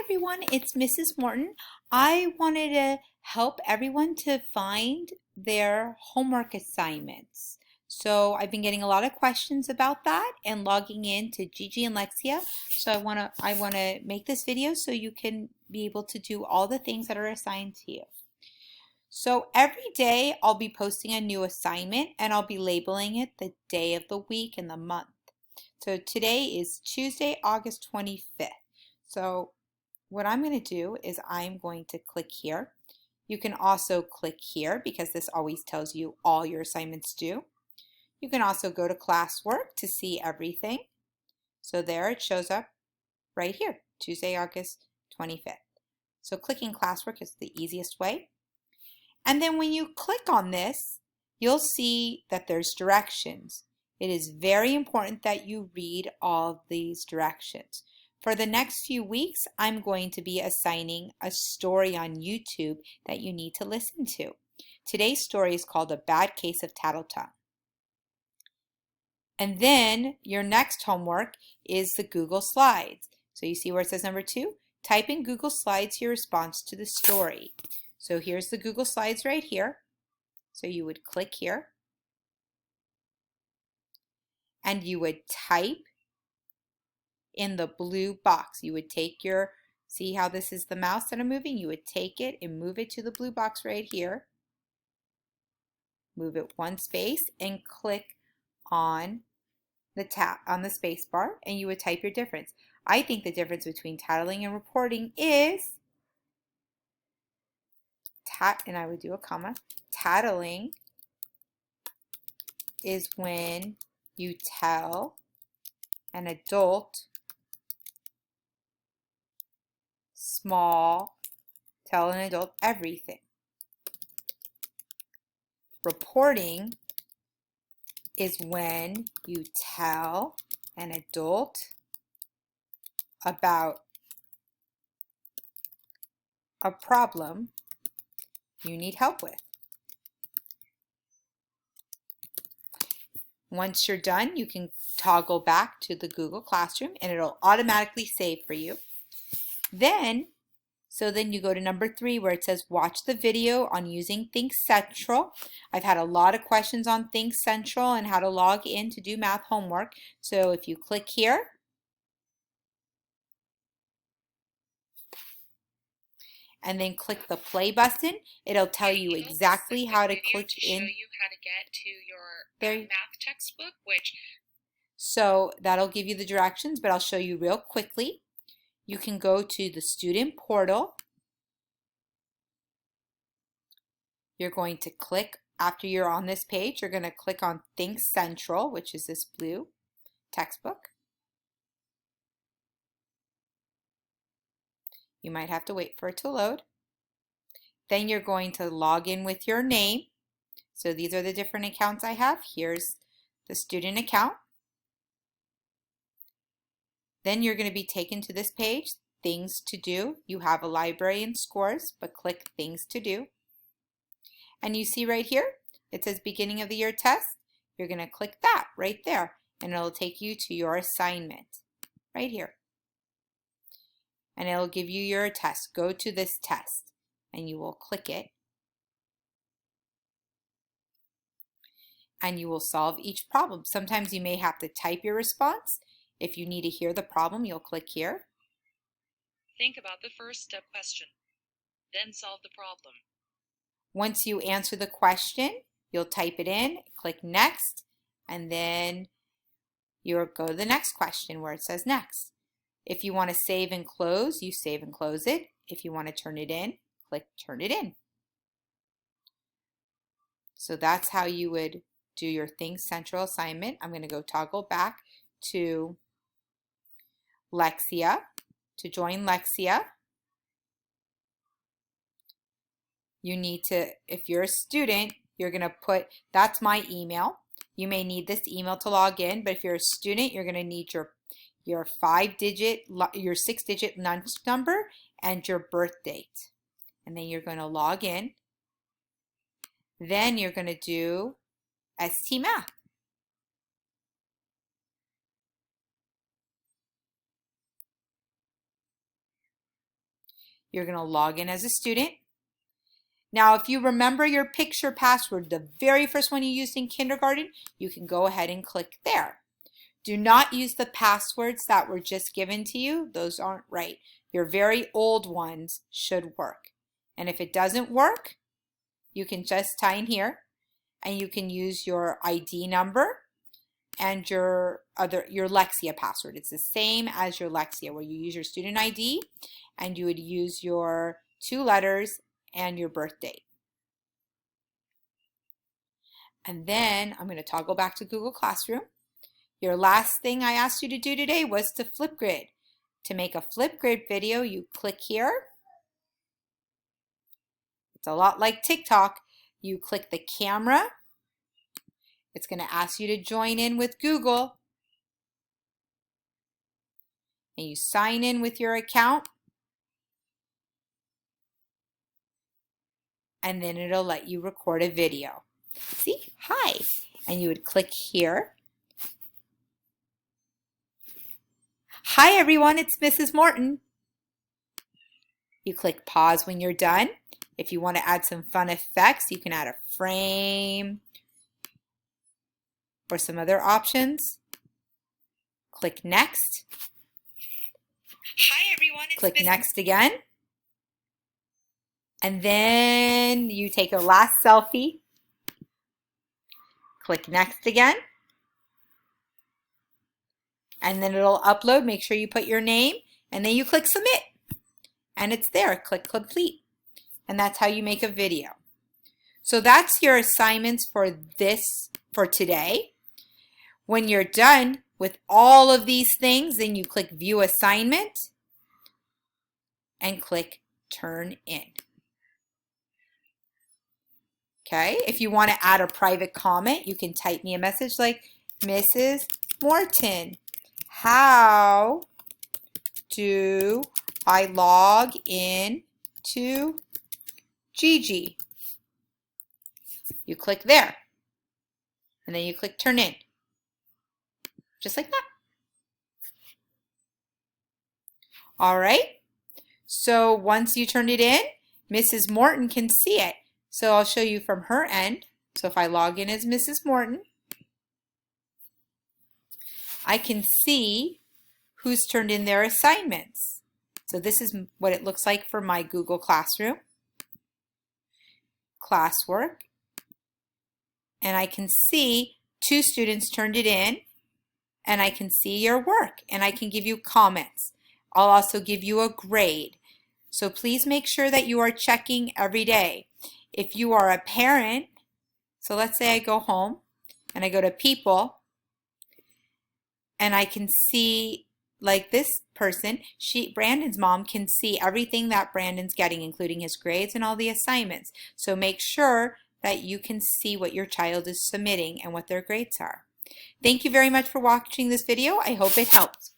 everyone, it's Mrs. Morton. I wanted to help everyone to find their homework assignments. So I've been getting a lot of questions about that and logging in to Gigi and Lexia. So I want to make this video so you can be able to do all the things that are assigned to you. So every day I'll be posting a new assignment and I'll be labeling it the day of the week and the month. So today is Tuesday, August 25th. So what I'm going to do is I'm going to click here. You can also click here because this always tells you all your assignments due. You can also go to classwork to see everything. So there it shows up right here, Tuesday, August 25th. So clicking classwork is the easiest way. And then when you click on this, you'll see that there's directions. It is very important that you read all of these directions. For the next few weeks, I'm going to be assigning a story on YouTube that you need to listen to. Today's story is called A Bad Case of Tattle Tongue. And then your next homework is the Google Slides. So you see where it says number 2? Type in Google Slides your response to the story. So here's the Google Slides right here. So you would click here. And you would type in the blue box. You would take your, see how this is the mouse that I'm moving? You would take it and move it to the blue box right here. Move it one space and click on the space bar and you would type your difference. I think the difference between tattling and reporting is and I would do a comma. Tattling is when you tell an adult tell an adult everything. Reporting is when you tell an adult about a problem you need help with. Once you're done, you can toggle back to the Google Classroom and it'll automatically save for you. Then you go to number 3 where it says watch the video on using Think Central. I've had a lot of questions on Think Central and how to log in to do math homework. So if you click here, and then click the play button, it'll tell you exactly how to click in. Show you how to get to your math textbook, So that'll give you the directions, but I'll show you real quickly. You can go to the student portal. You're going to click, after you're on this page, you're going to click on Think Central, which is this blue textbook. You might have to wait for it to load. Then you're going to log in with your name. So these are the different accounts I have. Here's the student account. Then you're going to be taken to this page, Things to Do. You have a library and scores, but click Things to Do. And you see right here, it says Beginning of the Year Test. You're going to click that right there, and it'll take you to your assignment right here. And it'll give you your test. Go to this test, and you will click it. And you will solve each problem. Sometimes you may have to type your response. If you need to hear the problem, you'll click here. Think about the first step question, then solve the problem. Once you answer the question, you'll type it in, click next, and then you'll go to the next question where it says next. If you want to save and close, you save and close it. If you want to turn it in, click turn it in. So that's how you would do your Think Central assignment. I'm going to go toggle back to Lexia to join Lexia. You need to, if you're a student, you're going to put, that's my email. You may need this email to log in, but if you're a student, you're going to need your 6-digit lunch number and your birth date. And then you're going to log in. Then you're going to do ST Math. You're going to log in as a student. Now, if you remember your picture password, the very first one you used in kindergarten, you can go ahead and click there. Do not use the passwords that were just given to you. Those aren't right. Your very old ones should work. And if it doesn't work, you can just sign here and you can use your ID number and your Lexia password. It's the same as your Lexia, where you use your student ID and you would use your 2 letters and your birth date. And then I'm going to toggle back to Google Classroom. Your last thing I asked you to do today was to Flipgrid. To make a Flipgrid video, you click here. It's a lot like TikTok. You click the camera. It's going to ask you to join in with Google. And you sign in with your account. And then it'll let you record a video. See? Hi. And you would click here. Hi everyone, it's Mrs. Morton. You click pause when you're done. If you want to add some fun effects, you can add a frame or some other options. Click next. Hi everyone, it's Click Miss next again. And then you take a last selfie. Click next again. And then it'll upload. Make sure you put your name. And then you click submit. And it's there. Click complete. And that's how you make a video. So that's your assignments for today. When you're done with all of these things, then you click view assignment and click turn in. Okay, if you want to add a private comment, you can type me a message like, Mrs. Morton, how do I log in to Gigi? You click there, and then you click turn in, just like that. All right, so once you turn it in, Mrs. Morton can see it. So I'll show you from her end. So if I log in as Mrs. Morton, I can see who's turned in their assignments. So this is what it looks like for my Google Classroom. Classwork. And I can see 2 students turned it in, and I can see your work, and I can give you comments. I'll also give you a grade. So please make sure that you are checking every day. If you are a parent, so let's say I go home and I go to people and I can see, like this person, Brandon's mom can see everything that Brandon's getting, including his grades and all the assignments. So make sure that you can see what your child is submitting and what their grades are. Thank you very much for watching this video. I hope it helped.